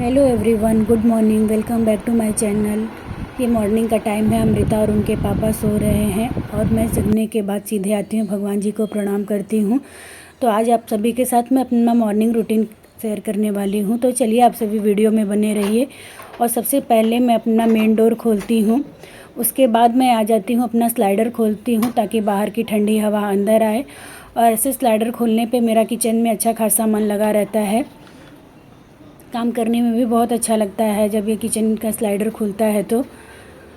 Hello everyone, good morning. Welcome back to my channel. ये morning का time है। अमृता और उनके पापा सो रहे हैं और मैं जगने के बाद सीधे आती हूँ, भगवान जी को प्रणाम करती हूँ। तो आज आप सभी के साथ मैं अपना मॉर्निंग रूटीन शेयर करने वाली हूँ। तो चलिए आप सभी वीडियो में बने रहिए। और सबसे पहले मैं अपना मेन डोर खोलती हूँ, उसके बाद मैं आ जाती हूँ, अपना स्लाइडर खोलती हूँ ताकि बाहर की ठंडी हवा अंदर आए। और ऐसे स्लाइडर खोलने पे मेरा किचन में अच्छा खासा मन लगा रहता है। काम करने में भी बहुत अच्छा लगता है जब ये किचन का स्लाइडर खुलता है। तो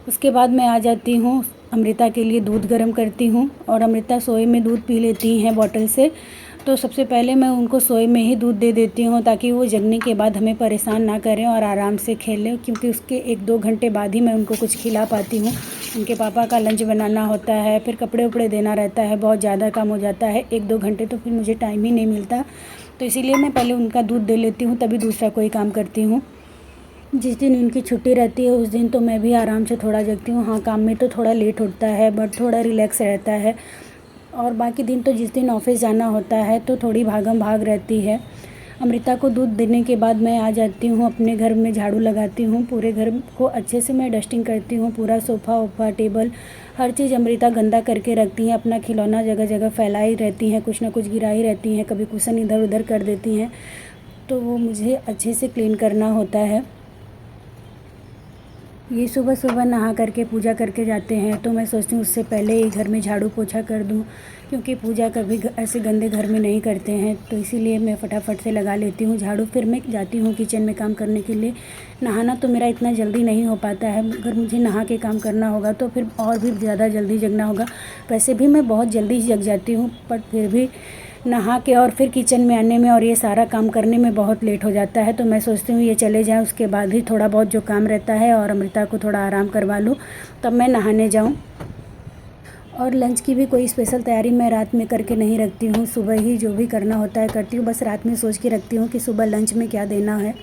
उसके बाद मैं आ जाती हूँ, अमृता के लिए दूध गर्म करती हूँ। और अमृता सोए में दूध पी लेती हैं बॉटल से। तो सबसे पहले मैं उनको सोए में ही दूध दे देती हूँ ताकि वो जगने के बाद हमें परेशान ना करें और आराम से खेलें, क्योंकि उसके 1-2 घंटे बाद ही मैं उनको कुछ खिला पाती हूँ। उनके पापा का लंच बनाना होता है, फिर कपड़े उपड़े देना रहता है, बहुत ज़्यादा काम हो जाता है। 1-2 घंटे तो फिर मुझे टाइम ही नहीं मिलता। तो इसीलिए मैं पहले उनका दूध दे लेती हूँ, तभी दूसरा कोई काम करती हूँ। जिस दिन उनकी छुट्टी रहती है उस दिन तो मैं भी आराम से थोड़ा जगती हूँ। हाँ, काम में तो थोड़ा लेट उठता है बट थोड़ा रिलैक्स रहता है। और बाकी दिन तो जिस दिन ऑफिस जाना होता है तो थोड़ी भागम भाग रहती है। अमृता को दूध देने के बाद मैं आ जाती हूँ, अपने घर में झाड़ू लगाती हूँ। पूरे घर को अच्छे से मैं डस्टिंग करती हूँ। पूरा सोफ़ा वोफ़ा टेबल हर चीज़ अमृता गंदा करके रखती हैं। अपना खिलौना जगह जगह फैलाई रहती हैं, कुछ ना कुछ गिराई रहती हैं, कभी कुशन इधर उधर कर देती हैं। तो वो मुझे अच्छे से क्लीन करना होता है। ये सुबह सुबह नहा करके पूजा करके जाते हैं, तो मैं सोचती हूँ उससे पहले ही घर में झाड़ू पोछा कर दूँ, क्योंकि पूजा कभी ऐसे गंदे घर में नहीं करते हैं। तो इसीलिए मैं फटाफट से लगा लेती हूँ झाड़ू। फिर मैं जाती हूँ किचन में काम करने के लिए। नहाना तो मेरा इतना जल्दी नहीं हो पाता है, अगर मुझे नहा के काम करना होगा तो फिर और भी ज़्यादा जल्दी जगना होगा। वैसे भी मैं बहुत जल्दी जग जाती हूँ, बट फिर भी नहा के और फिर किचन में आने में और ये सारा काम करने में बहुत लेट हो जाता है। तो मैं सोचती हूँ ये चले जाएँ, उसके बाद ही थोड़ा बहुत जो काम रहता है और अमृता को थोड़ा आराम करवा लूँ, तब मैं नहाने जाऊँ। और लंच की भी कोई स्पेशल तैयारी मैं रात में करके नहीं रखती हूँ, सुबह ही जो भी करना होता है करती हूँ। बस रात में सोच के रखती हूँ कि सुबह लंच में क्या देना है।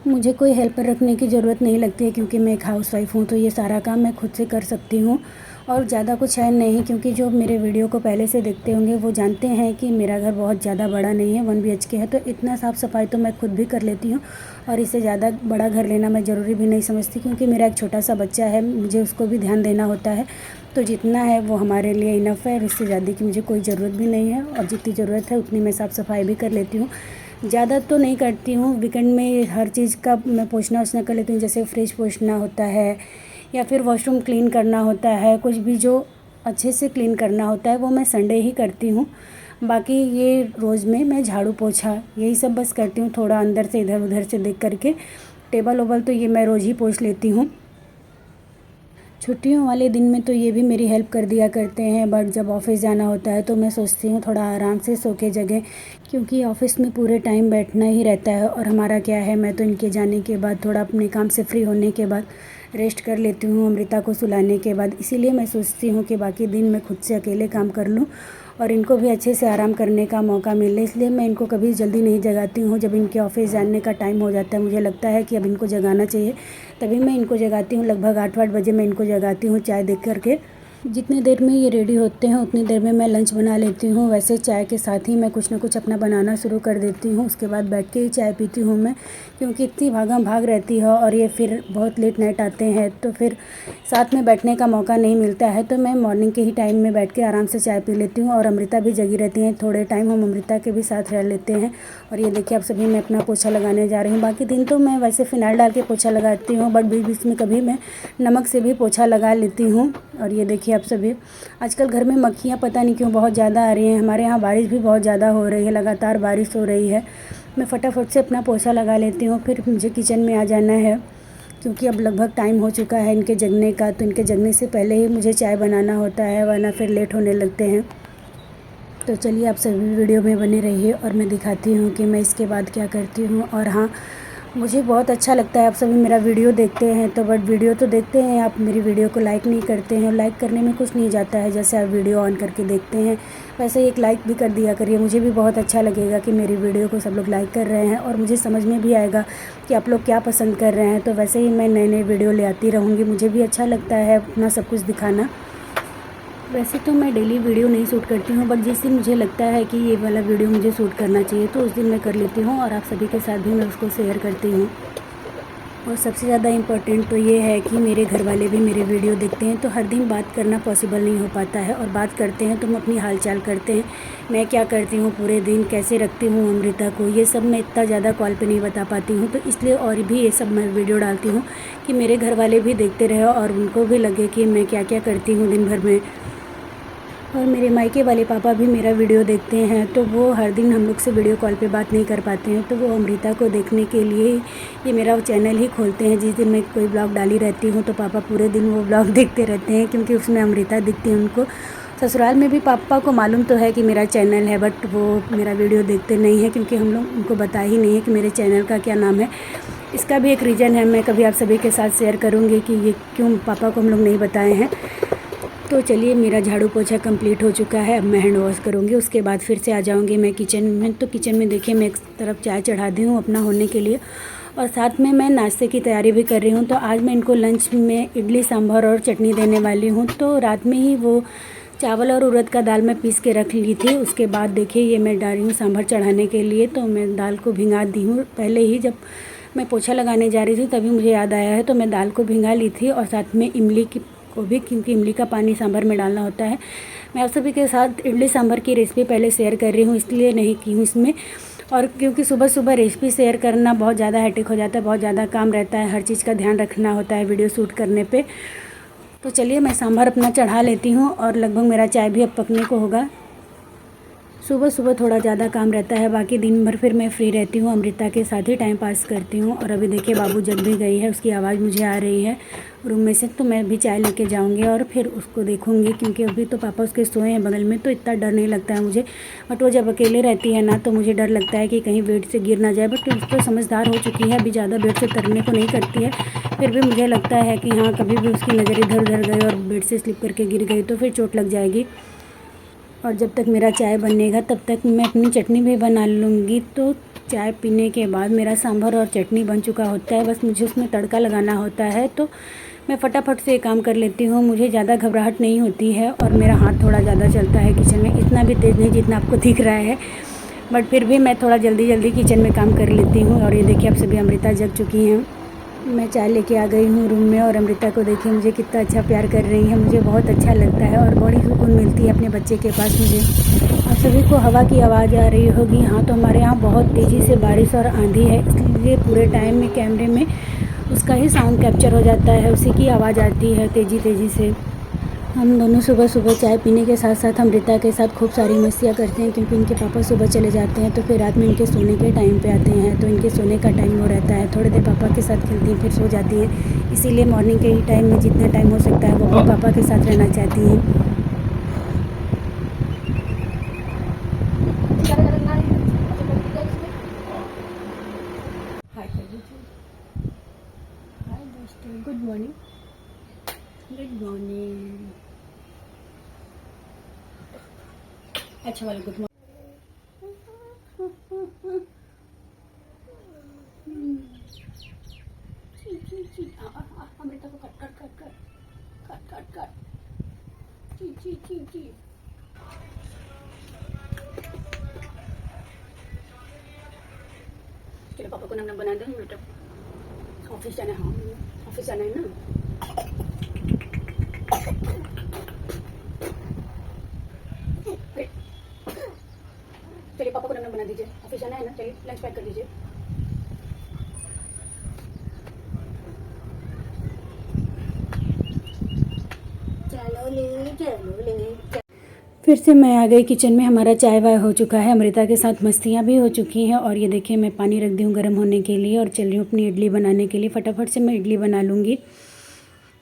मुझे कोई हेल्पर रखने की ज़रूरत नहीं लगती है, क्योंकि मैं एक हाउसवाइफ हूँ, तो ये सारा काम मैं खुद से कर सकती हूँ। और ज़्यादा कुछ है नहीं, क्योंकि जो मेरे वीडियो को पहले से देखते होंगे वो जानते हैं कि मेरा घर बहुत ज़्यादा बड़ा नहीं है, 1 BHK है। तो इतना साफ़ सफाई तो मैं खुद भी कर लेती हूँ। और इससे ज़्यादा बड़ा घर लेना मैं ज़रूरी भी नहीं समझती, क्योंकि मेरा एक छोटा सा बच्चा है, मुझे उसको भी ध्यान देना होता है। तो जितना है वो हमारे लिए इनफ़ है, और इससे ज़्यादा की मुझे कोई ज़रूरत भी नहीं है। और जितनी ज़रूरत है उतनी मैं साफ़ सफाई भी कर लेती हूँ। ज़्यादा तो नहीं करती हूँ। वीकेंड में हर चीज़ का मैं पोंछना ओछना कर लेती हूँ, जैसे फ्रिज पोंछना होता है या फिर वॉशरूम क्लीन करना होता है। कुछ भी जो अच्छे से क्लीन करना होता है वो मैं संडे ही करती हूँ। बाकी ये रोज़ में मैं झाड़ू पोछा यही सब बस करती हूँ, थोड़ा अंदर से इधर उधर से देख करके। टेबल ओबल तो ये मैं रोज़ ही पोंछ लेती हूँ। छुट्टियों वाले दिन में तो ये भी मेरी हेल्प कर दिया करते हैं, बट जब ऑफ़िस जाना होता है तो मैं सोचती हूँ थोड़ा आराम से सो के जगें, क्योंकि ऑफ़िस में पूरे टाइम बैठना ही रहता है। और हमारा क्या है, मैं तो इनके जाने के बाद थोड़ा अपने काम से फ्री होने के बाद रेस्ट कर लेती हूँ, अमृता को सुलाने के बाद। इसीलिए मैं सोचती हूँ कि बाकी दिन मैं खुद से अकेले काम कर लूँ और इनको भी अच्छे से आराम करने का मौका मिले। इसलिए मैं इनको कभी जल्दी नहीं जगाती हूँ। जब इनके ऑफ़िस जाने का टाइम हो जाता है, मुझे लगता है कि अब इनको जगाना चाहिए, तभी मैं इनको जगाती हूँ। लगभग 8-8 बजे मैं इनको जगाती हूँ चाय दे करके। जितनी देर में ये रेडी होते हैं उतनी देर में मैं लंच बना लेती हूँ। वैसे चाय के साथ ही मैं कुछ ना कुछ अपना बनाना शुरू कर देती हूँ। उसके बाद बैठ के ही चाय पीती हूँ मैं, क्योंकि इतनी भागम भाग रहती है और ये फिर बहुत लेट नाइट आते हैं तो फिर साथ में बैठने का मौका नहीं मिलता है। तो मैं मॉर्निंग के ही टाइम में बैठ के आराम से चाय पी लेती हूँ। और अमृता भी जगी रहती हैं, थोड़े टाइम हम अमृता के भी साथ रह लेते हैं। और ये देखिए आप सभी, मैं अपना पोछा लगाने जा रही हूँ। बाकी दिन तो मैं वैसे फ़िनाइल डाल के पोछा लगाती हूँ, बट बीच बीच में कभी मैं नमक से भी पोछा लगा लेती हूँ। और ये देखिए आप सभी, आजकल घर में मक्खियाँ पता नहीं क्यों बहुत ज़्यादा आ रही हैं। हमारे यहाँ बारिश भी बहुत ज़्यादा हो रही है, लगातार बारिश हो रही है। मैं फटाफट से अपना पोछा लगा लेती हूँ, फिर मुझे किचन में आ जाना है, क्योंकि अब लगभग टाइम हो चुका है इनके जगने का। तो इनके जगने से पहले ही मुझे चाय बनाना होता है, वरना फिर लेट होने लगते हैं। तो चलिए आप सभी वीडियो में बने रहिए और मैं दिखाती हूँ कि मैं इसके बाद क्या करती हूँ। और हाँ, मुझे बहुत अच्छा लगता है आप सभी मेरा वीडियो देखते हैं, तो बट वीडियो तो देखते हैं, आप मेरी वीडियो को लाइक नहीं करते हैं। लाइक करने में कुछ नहीं जाता है, जैसे आप वीडियो ऑन करके देखते हैं वैसे एक लाइक भी कर दिया करिए। मुझे भी बहुत अच्छा लगेगा कि मेरी वीडियो को सब लोग लाइक कर रहे हैं, और मुझे समझ में भी आएगा कि आप लोग क्या पसंद कर रहे हैं। तो वैसे ही मैं नए नए वीडियो ले आती रहूँगी। मुझे भी अच्छा लगता है अपना सब कुछ दिखाना। वैसे तो मैं डेली वीडियो नहीं शूट करती हूँ, बट जिस दिन मुझे लगता है कि ये वाला वीडियो मुझे शूट करना चाहिए तो उस दिन मैं कर लेती हूँ, और आप सभी के साथ भी मैं उसको शेयर करती हूँ। और सबसे ज़्यादा इम्पोर्टेंट तो ये है कि मेरे घर वाले भी मेरे वीडियो देखते हैं, तो हर दिन बात करना पॉसिबल नहीं हो पाता है, और बात करते हैं तो हम अपनी हालचाल करते हैं, मैं क्या करती हूँ पूरे दिन, कैसे रखती हूँ अमृता को, ये सब मैं इतना ज़्यादा कॉल पे नहीं बता पाती हूँ। तो इसलिए और भी ये सब मैं वीडियो डालती हूँ कि मेरे घर वाले भी देखते रहे और उनको भी लगे कि मैं क्या क्या करती हूँ दिन भर में। और मेरे मायके वाले पापा भी मेरा वीडियो देखते हैं, तो वो हर दिन हम लोग से वीडियो कॉल पे बात नहीं कर पाते हैं, तो वो अमृता को देखने के लिए ये मेरा चैनल ही खोलते हैं। जिस दिन मैं कोई ब्लॉग डाली रहती हूँ तो पापा पूरे दिन वो ब्लॉग देखते रहते हैं, क्योंकि उसमें अमृता दिखती है उनको। ससुराल में भी पापा को मालूम तो है कि मेरा चैनल है, बट वो मेरा वीडियो देखते नहीं हैं, क्योंकि हम लोग उनको बता ही नहीं है कि मेरे चैनल का क्या नाम है। इसका भी एक रीज़न है, मैं कभी आप सभी के साथ शेयर करूँगी कि ये क्यों पापा को हम लोग नहीं बताए हैं। तो चलिए, मेरा झाड़ू पोछा कंप्लीट हो चुका है, अब मैं हैंड वॉश करूँगी, उसके बाद फिर से आ जाऊँगी मैं किचन में। तो किचन में देखिए मैं एक तरफ चाय चढ़ा दी हूँ अपना होने के लिए, और साथ में मैं नाश्ते की तैयारी भी कर रही हूँ। तो आज मैं इनको लंच में इडली सांभर और चटनी देने वाली हूँ। तो रात में ही वो चावल और उड़द का दाल मैं पीस के रख ली थी। उसके बाद देखिए ये मैं डाल रही हूँ सांभर चढ़ाने के लिए। तो मैं दाल को भिंगा दी हूँ पहले ही, जब मैं पोछा लगाने जा रही थी तभी मुझे याद आया है, तो मैं दाल को भिंगा ली थी, और साथ में इमली की को भी, क्योंकि इमली का पानी सांभर में डालना होता है। मैं आप सभी के साथ इडली सांभर की रेसिपी पहले शेयर कर रही हूँ, इसलिए नहीं की हूँ इसमें। और क्योंकि सुबह सुबह रेसिपी शेयर करना बहुत ज़्यादा हेक्टिक हो जाता है, बहुत ज़्यादा काम रहता है, हर चीज़ का ध्यान रखना होता है वीडियो शूट करने पे। तो चलिए मैं सांभर अपना चढ़ा लेती हूँ, और लगभग मेरा चाय भी अब पकने को होगा। सुबह सुबह थोड़ा ज़्यादा काम रहता है, बाकी दिन भर फिर मैं फ्री रहती हूँ, अमृता के साथ ही टाइम पास करती हूँ। और अभी देखिए बाबू जग भी गई है, उसकी आवाज़ मुझे आ रही है रूम में से, तो मैं भी चाय लेके जाऊँगी और फिर उसको देखूँगी, क्योंकि अभी तो पापा उसके सोए हैं बगल में, तो इतना डर नहीं लगता है मुझे। बट वो जब अकेले रहती है ना, तो मुझे डर लगता है कि कहीं बेड से गिर ना जाए। बट तो समझदार हो चुकी है, अभी ज़्यादा बेड से उतरने को नहीं करती है, फिर भी मुझे लगता है कि हाँ, कभी भी उसकी नज़र इधर उधर गई और बेड से स्लिप करके गिर गई तो फिर चोट लग जाएगी। और जब तक मेरा चाय बनेगा तब तक मैं अपनी चटनी भी बना लूँगी। तो चाय पीने के बाद मेरा सांभर और चटनी बन चुका होता है, बस मुझे उसमें तड़का लगाना होता है। तो मैं फटाफट से काम कर लेती हूँ, मुझे ज़्यादा घबराहट नहीं होती है, और मेरा हाथ थोड़ा ज़्यादा चलता है किचन में, इतना भी तेज़ नहीं जितना आपको दिख रहा है, बट फिर भी मैं थोड़ा जल्दी जल्दी किचन में काम कर लेती हूँ। और ये देखिए अब सभी अमृता जग चुकी हैं। मैं चाय लेके आ गई हूँ रूम में, और अमृता को देखिए मुझे कितना अच्छा प्यार कर रही है, मुझे बहुत अच्छा लगता है और बड़ी सुकून मिलती है अपने बच्चे के पास मुझे। आप सभी को हवा की आवाज़ आ रही होगी, हाँ, तो हमारे यहाँ बहुत तेज़ी से बारिश और आंधी है, इसलिए पूरे टाइम में कैमरे में उसका ही साउंड कैप्चर हो जाता है, उसी की आवाज़ आती है तेज़ी तेज़ी से। हम दोनों सुबह सुबह चाय पीने के साथ साथ अमृता के साथ खूब सारी मस्तियाँ करते हैं, क्योंकि इनके पापा सुबह चले जाते हैं, तो फिर रात में इनके सोने के टाइम पे आते हैं, तो इनके सोने का टाइम वो रहता है, थोड़ी देर पापा के साथ खेलती हैं फिर सो जाती हैं। इसीलिए मॉर्निंग के ही टाइम में जितना टाइम हो सकता है वो अपने पापा के साथ रहना चाहती हैं। Good morning, good morning. अच्छा वाला गुड मॉर्निंग। अमृता को cut cut cut cut cut cut cut ची ची ची ची। चलो पापा को नम बना दो, बेटा ऑफिस जाना है। हाँ, ऑफिस जाना है ना। चलिए पापा को नम बना दीजिए, ऑफिस जाना है ना, चलिए लंच पैक कर दीजिए। चलो ले। फिर से मैं आ गई किचन में, हमारा चाय वाय हो चुका है, अमृता के साथ मस्तियाँ भी हो चुकी हैं। और ये देखिए मैं पानी रख दी हूँ गर्म होने के लिए, और चल रही हूँ अपनी इडली बनाने के लिए। फटाफट से मैं इडली बना लूँगी।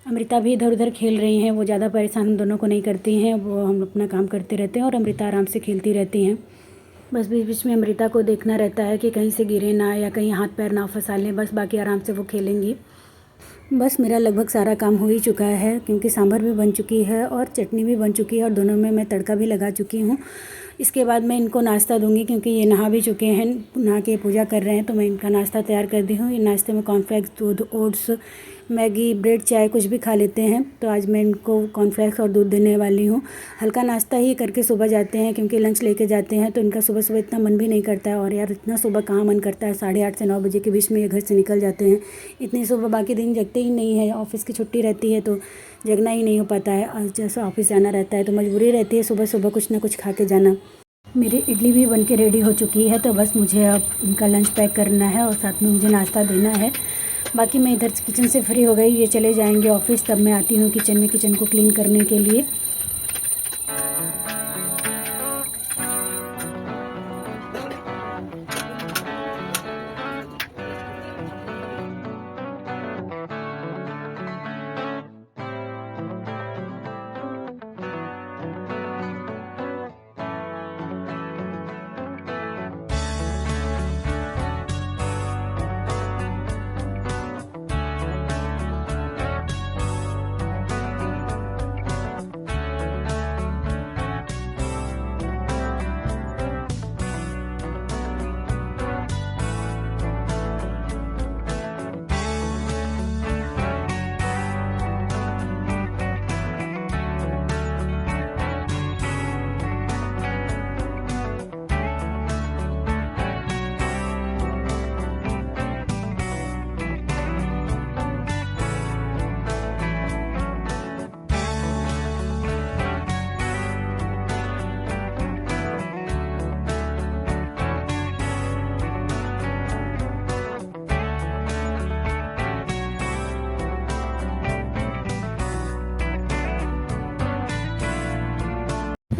अमृता भी इधर उधर खेल रही हैं, वो ज़्यादा परेशान हम दोनों को नहीं करती हैं, वो हम अपना काम करते रहते हैं और अमृता आराम से खेलती रहती हैं। बस बीच बीच में अमृता को देखना रहता है कि कहीं से गिरे ना, या कहीं हाथ पैर ना फंसा लें, बस बाकी आराम से वो खेलेंगी। बस मेरा लगभग सारा काम हो ही चुका है, क्योंकि सांभर भी बन चुकी है और चटनी भी बन चुकी है, और दोनों में मैं तड़का भी लगा चुकी हूँ। इसके बाद मैं इनको नाश्ता दूंगी, क्योंकि ये नहा भी चुके हैं, नहा के पूजा कर रहे हैं, तो मैं इनका नाश्ता तैयार कर दी हूँ। ये नाश्ते में कॉर्नफ्लेक्स, दूध, ओट्स, मैगी, ब्रेड, चाय कुछ भी खा लेते हैं। तो आज मैं इनको कॉर्नफ्लेक्स और दूध देने वाली हूँ। हल्का नाश्ता ही करके सुबह जाते हैं, क्योंकि लंच लेके जाते हैं तो इनका सुबह सुबह इतना मन भी नहीं करता है। और यार इतना सुबह कहाँ मन करता है, 8:30 से 9 बजे के बीच में ये घर से निकल जाते हैं। इतनी सुबह बाकी दिन जगते ही नहीं है, ऑफिस की छुट्टी रहती है तो जगना ही नहीं हो पाता है। और जैसे ऑफिस जाना रहता है तो मजबूरी रहती है सुबह सुबह कुछ ना कुछ खा के जाना। मेरी इडली भी बन के रेडी हो चुकी है, तो बस मुझे अब इनका लंच पैक करना है और साथ में मुझे नाश्ता देना है। बाकी मैं इधर किचन से फ्री हो गई, ये चले जाएंगे ऑफिस, तब मैं आती हूँ किचन में किचन को क्लीन करने के लिए।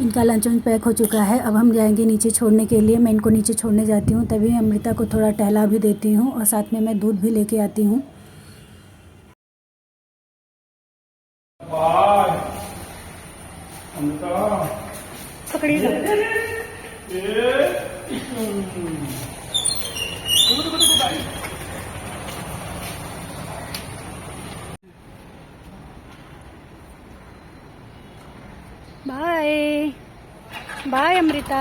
इनका लंच पैक हो चुका है। अब हम जाएंगे नीचे छोड़ने के लिए। मैं इनको नीचे छोड़ने जाती हूँ, तभी अमृता को थोड़ा टहला भी देती हूँ और साथ में मैं दूध भी लेके आती हूँ। Bye bye Amrita.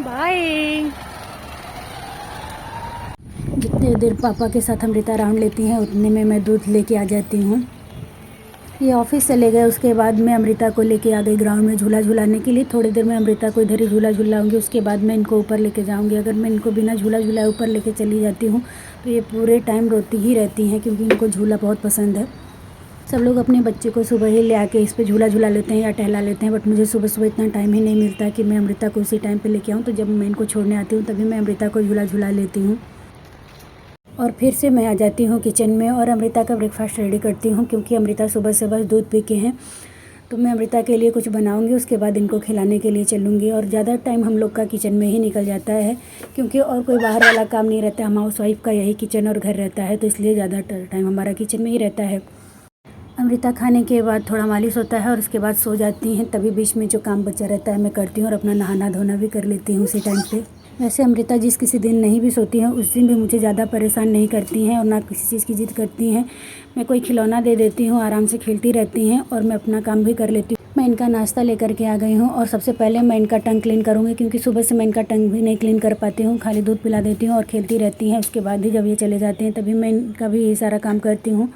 बाय। जितने देर पापा के साथ अमृता राउंड लेती हैं उतने में मैं दूध लेके आ जाती हूँ। ये ऑफिस चले गए, उसके बाद मैं अमृता को लेके आ गई ग्राउंड में झूला झुलाने के लिए। थोड़ी देर में अमृता को इधर ही झूला झुलाऊंगी, उसके बाद मैं इनको ऊपर लेके जाऊंगी। अगर मैं इनको बिना झूला झुलाए ऊपर लेके चली जाती हूँ तो ये पूरे टाइम रोती ही रहती हैं, क्योंकि इनको झूला बहुत पसंद है। सब लोग अपने बच्चे को सुबह ही ले आके इस पर झूला झुला लेते हैं या टहला लेते हैं, बट मुझे सुबह सुबह इतना टाइम ही नहीं मिलता कि मैं अमृता को उसी टाइम पे लेके आऊँ। तो जब मैं इनको छोड़ने आती हूँ तभी मैं अमृता को झूला झुला लेती हूँ और फिर से मैं आ जाती हूँ किचन में और अमृता का ब्रेकफास्ट रेडी करती हूँ, क्योंकि अमृता सुबह से बस दूध पी के हैं। तो मैं अमृता के लिए कुछ बनाऊँगी, उसके बाद इनको खिलाने के लिए चलूँगी। और ज़्यादा टाइम हम लोग का किचन में ही निकल जाता है, क्योंकि और कोई बाहर वाला काम नहीं रहता। हम हाउस वाइफ का यही किचन और घर रहता है, तो इसलिए ज़्यादा टाइम हमारा किचन में ही रहता है। अमृता खाने के बाद थोड़ा मालिश होता है और उसके बाद सो जाती हैं। तभी बीच में जो काम बचा रहता है मैं करती हूँ और अपना नहाना धोना भी कर लेती हूँ उसी टाइम पे। वैसे अमृता जिस किसी दिन नहीं भी सोती हैं उस दिन भी मुझे ज़्यादा परेशान नहीं करती हैं और ना किसी चीज़ की जिद करती हैं। मैं कोई खिलौना दे देती हूँ, आराम से खेलती रहती हैं और मैं अपना काम भी कर लेती हूँ। मैं इनका नाश्ता लेकर के आ गई हूँ और सबसे पहले मैं इनका टंग क्लीन करूँगी, क्योंकि सुबह से मैं इनका टंग भी नहीं क्लीन कर पाती हूँ। खाली दूध पिला देती हूँ और खेलती रहती हैं। उसके बाद ही जब ये चले जाते हैं तभी मैं इनका भी ये सारा काम करती हूँ।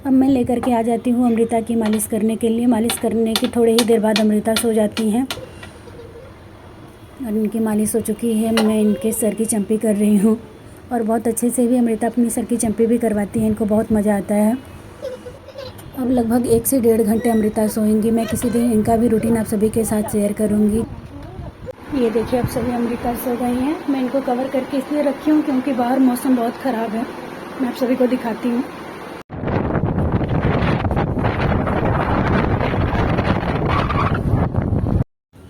अब मैं लेकर के आ जाती हूँ अमृता की मालिश करने के लिए। मालिश करने की थोड़े ही देर बाद अमृता सो जाती हैं और इनकी मालिश हो चुकी है। मैं इनके सर की चंपी कर रही हूँ और बहुत अच्छे से भी अमृता अपनी सर की चंपी भी करवाती है। इनको बहुत मज़ा आता है। अब लगभग 1 से 1.5 घंटे अमृता सोएंगी। मैं किसी दिन इनका भी रूटीन आप सभी के साथ शेयर करूँगी। ये देखिए अब सभी अमृता सो गई हैं। मैं इनको कवर करके इसलिए रखी हूँ क्योंकि बाहर मौसम बहुत ख़राब है। मैं आप सभी को दिखाती हूँ।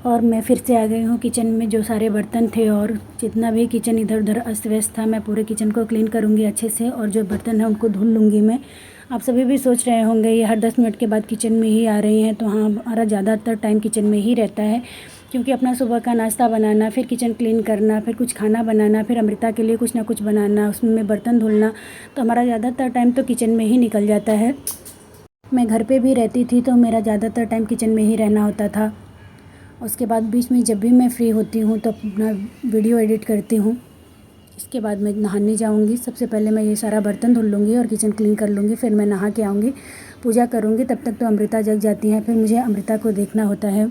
और मैं फिर से आ गई हूँ किचन में। जो सारे बर्तन थे और जितना भी किचन इधर उधर अस्त व्यस्त था, मैं पूरे किचन को क्लीन करूँगी अच्छे से और जो बर्तन हैं उनको धुल लूँगी मैं। आप सभी भी सोच रहे होंगे ये हर 10 मिनट के बाद किचन में ही आ रही हैं, तो हाँ, हमारा ज़्यादातर टाइम किचन में ही रहता है क्योंकि अपना सुबह का नाश्ता बनाना, फिर किचन क्लीन करना, फिर कुछ खाना बनाना, फिर अमृता के लिए कुछ ना कुछ बनाना, उसमें बर्तन धुलना, तो हमारा ज़्यादातर टाइम तो किचन में ही निकल जाता है। मैं घर पे भी रहती थी तो मेरा ज़्यादातर टाइम किचन में ही रहना होता था। उसके बाद बीच में जब भी मैं फ्री होती हूँ तो अपना वीडियो एडिट करती हूँ। इसके बाद मैं नहाने जाऊँगी। सबसे पहले मैं ये सारा बर्तन धुल लूँगी और किचन क्लीन कर लूँगी। फिर मैं नहा के आऊँगी, पूजा करूँगी। तब तक तो अमृता जग जाती हैं। फिर मुझे अमृता को देखना होता है।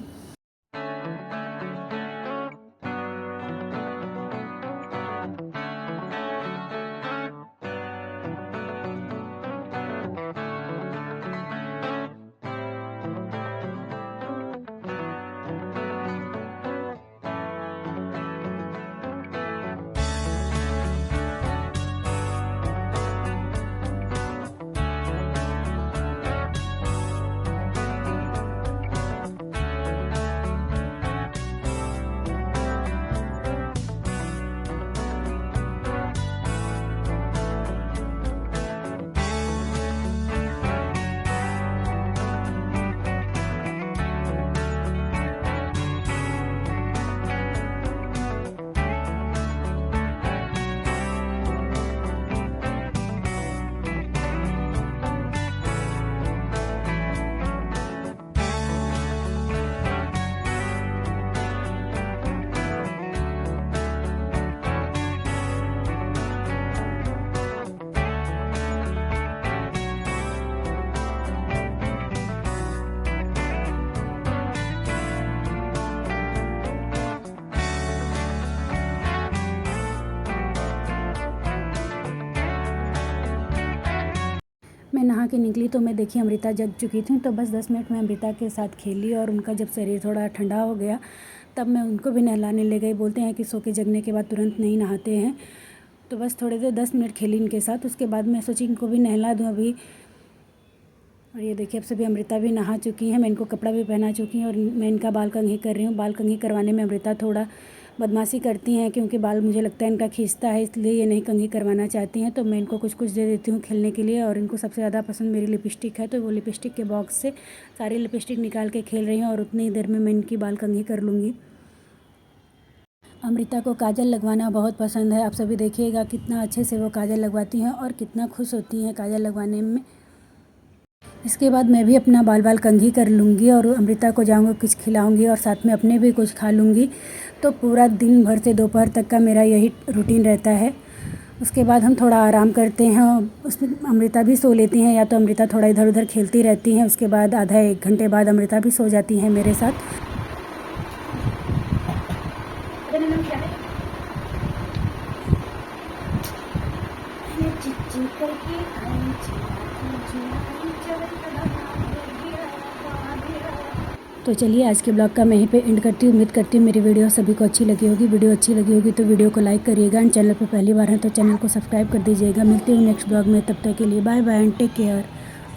मैं नहा के निकली तो मैं देखी अमृता जग चुकी थी। तो बस 10 मिनट में अमृता के साथ खेली और उनका जब शरीर थोड़ा ठंडा हो गया तब मैं उनको भी नहलाने ले गई। बोलते हैं कि सो के जगने के बाद तुरंत नहीं नहाते हैं। तो बस थोड़ी देर 10 मिनट खेली इनके साथ। उसके बाद मैं सोची इनको भी नहला दूँ अभी। और ये देखिए अब सभी अमृता भी नहा चुकी हैं। मैं इनको कपड़ा भी पहना चुकी हूँ और मैं इनका बाल कंघी कर रही हूँ। बाल कंघी करवाने में अमृता थोड़ा बदमाशी करती हैं क्योंकि बाल मुझे लगता है इनका खींचता है, इसलिए ये नहीं कंघी करवाना चाहती हैं। तो मैं इनको कुछ कुछ दे देती हूँ खेलने के लिए। और इनको सबसे ज़्यादा पसंद मेरी लिपस्टिक है, तो वो लिपस्टिक के बॉक्स से सारी लिपस्टिक निकाल के खेल रही हैं और उतनी ही देर में मैं इनकी बाल कंघी कर लूँगी। अमृता को काजल लगवाना बहुत पसंद है। आप सभी देखिएगा कितना अच्छे से वो काजल लगवाती हैं और कितना खुश होती हैं काजल लगवाने में। इसके बाद मैं भी अपना बाल कंघी कर लूँगी और अमृता को जाऊँगी कुछ खिलाऊँगी और साथ में अपने भी कुछ खा लूँगी। तो पूरा दिन भर से दोपहर तक का मेरा यही रूटीन रहता है। उसके बाद हम थोड़ा आराम करते हैं। उसमें अमृता भी सो लेती हैं, या तो अमृता थोड़ा इधर उधर खेलती रहती हैं। उसके बाद आधा 1 घंटे बाद अमृता भी सो जाती हैं मेरे साथ। तो चलिए आज के ब्लॉग का मैं यहीं पे एंड करती हूँ। उम्मीद करती हूँ मेरी वीडियो सभी को अच्छी लगी होगी। वीडियो अच्छी लगी होगी तो वीडियो को लाइक करिएगा एंड चैनल पर पहली बार है तो चैनल को सब्सक्राइब कर दीजिएगा। मिलती हूँ नेक्स्ट ब्लॉग में, तब तक के लिए bye bye and take care.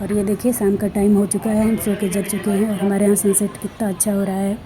और ये देखिए शाम का टाइम हो चुका है, हम सो के जग चुके हैं और हमारे यहाँ सनसेट कितना अच्छा हो रहा है।